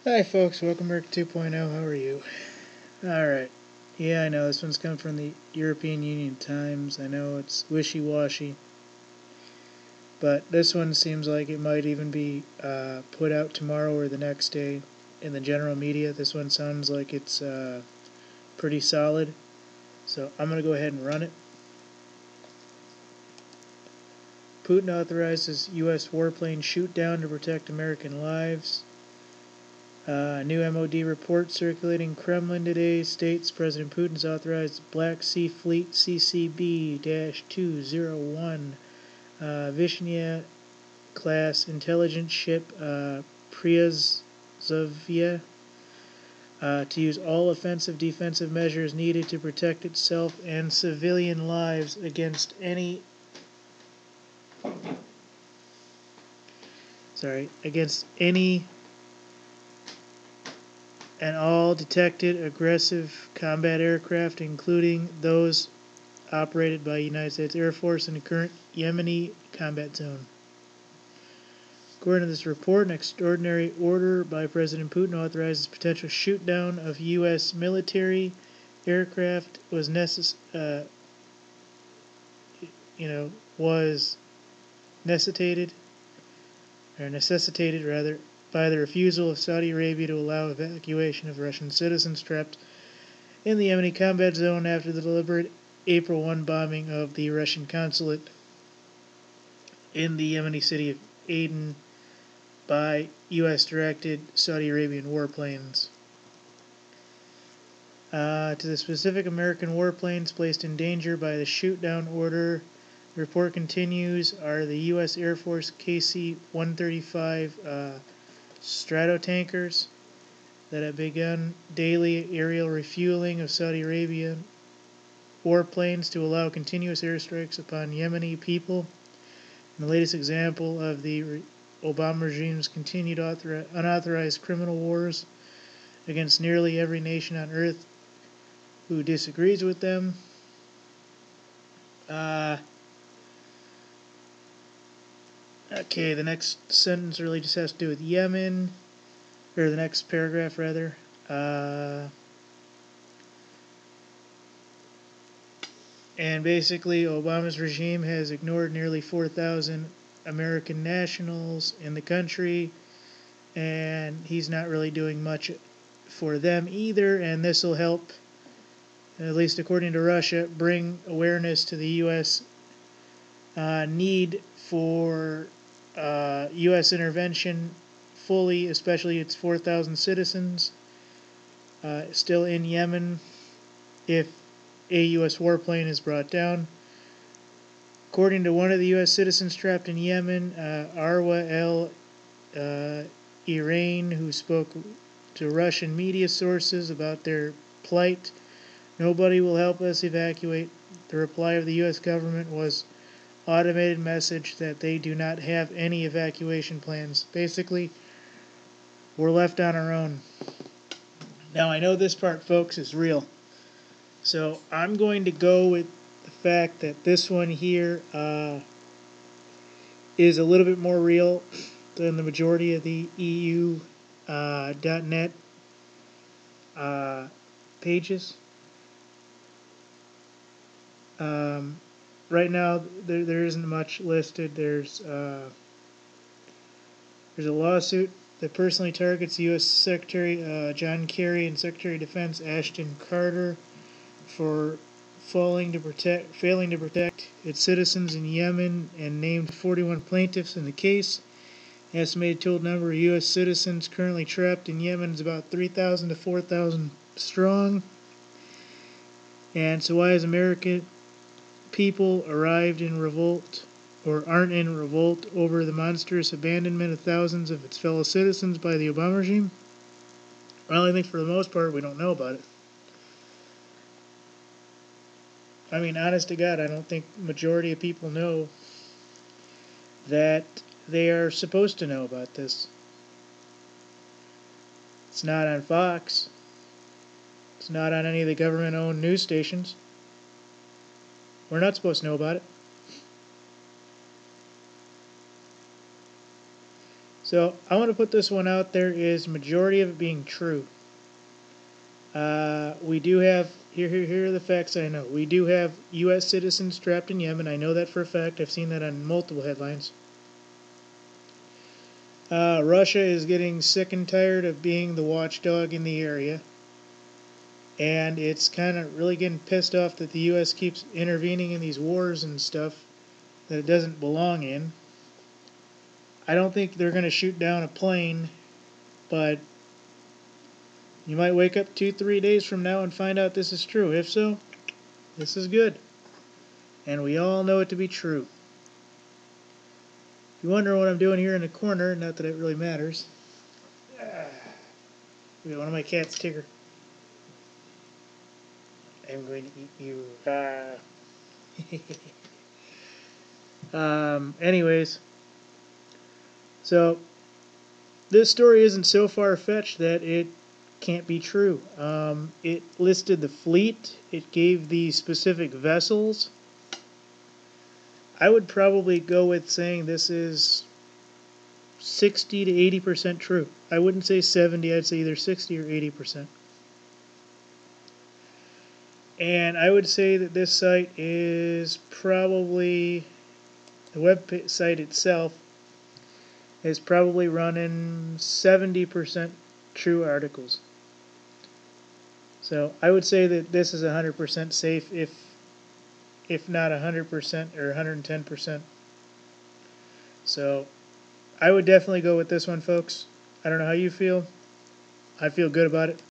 Hi folks, welcome back to 2.0, how are you? Alright, yeah I know this one's come from the European Union Times. I know it's wishy-washy, but this one seems like it might even be put out tomorrow or the next day in the general media. This one sounds like it's pretty solid, so I'm going to go ahead and run it. Putin authorizes US warplane shootdown to protect American lives. A new MOD report circulating Kremlin today states President Putin's authorized Black Sea Fleet CCB-201 Vishnya class intelligence ship Priazovia to use all offensive defensive measures needed to protect itself and civilian lives against any and all detected aggressive combat aircraft, including those operated by United States Air Force in the current Yemeni combat zone. According to this report, an extraordinary order by President Putin authorizes potential shootdown of U.S. military aircraft was necessitated by the refusal of Saudi Arabia to allow evacuation of Russian citizens trapped in the Yemeni combat zone after the deliberate April 1 bombing of the Russian consulate in the Yemeni city of Aden by U.S.-directed Saudi Arabian warplanes. To the specific American warplanes placed in danger by the shootdown order, the report continues, are the US Air Force KC135 Stratotankers that have begun daily aerial refueling of Saudi Arabian warplanes to allow continuous airstrikes upon Yemeni people. And the latest example of the Obama regime's continued unauthorized criminal wars against nearly every nation on earth who disagrees with them. Okay, the next sentence really just has to do with Yemen, or the next paragraph rather. And basically, Obama's regime has ignored nearly 4,000 American nationals in the country, and he's not really doing much for them either, and this will help, at least according to Russia, bring awareness to the U.S. Need for U.S. intervention fully, especially its 4,000 citizens still in Yemen if a U.S. warplane is brought down. According to one of the U.S. citizens trapped in Yemen, Arwa el-Irain, who spoke to Russian media sources about their plight, "Nobody will help us evacuate." The reply of the U.S. government was automated message that they do not have any evacuation plans. Basically, we're left on our own. Now, I know this part, folks, is real. So I'm going to go with the fact that this one here is a little bit more real than the majority of the EU.net pages. Right now, there isn't much listed. There's a lawsuit that personally targets U.S. Secretary John Kerry and Secretary of Defense Ashton Carter for failing to protect its citizens in Yemen, and named 41 plaintiffs in the case. The estimated total number of U.S. citizens currently trapped in Yemen is about 3,000 to 4,000 strong. And so why has American people arrived in revolt, or aren't in revolt, over the monstrous abandonment of thousands of its fellow citizens by the Obama regime? Well, I think for the most part we don't know about it. I mean, honest to God, I don't think the majority of people know that they are supposed to know about this. It's not on Fox. It's not on any of the government-owned news stations. We're not supposed to know about it. So So I want to put this one out there is majority of it being true. We do have, here are the facts I know. We do have US citizens trapped in Yemen. I know that for a fact. I've seen that on multiple headlines. Russia is getting sick and tired of being the watchdog in the area. And it's kind of really getting pissed off that the US keeps intervening in these wars and stuff that it doesn't belong in. I don't think they're going to shoot down a plane, but you might wake up 2-3 days from now and find out this is true. If so, this is good. And we all know it to be true. If you wonder what I'm doing here in the corner, not that it really matters. One of my cats, Tigger. I'm going to eat you. Anyways, so this story isn't so far-fetched that it can't be true. It listed the fleet. It gave the specific vessels. I would probably go with saying this is 60 to 80% true. I wouldn't say 70. I'd say either 60 or 80%. And I would say that this site is probably, the website itself is probably running 70% true articles. So I would say that this is 100% safe, if not 100% or 110%. So I would definitely go with this one, folks. I don't know how you feel. I feel good about it.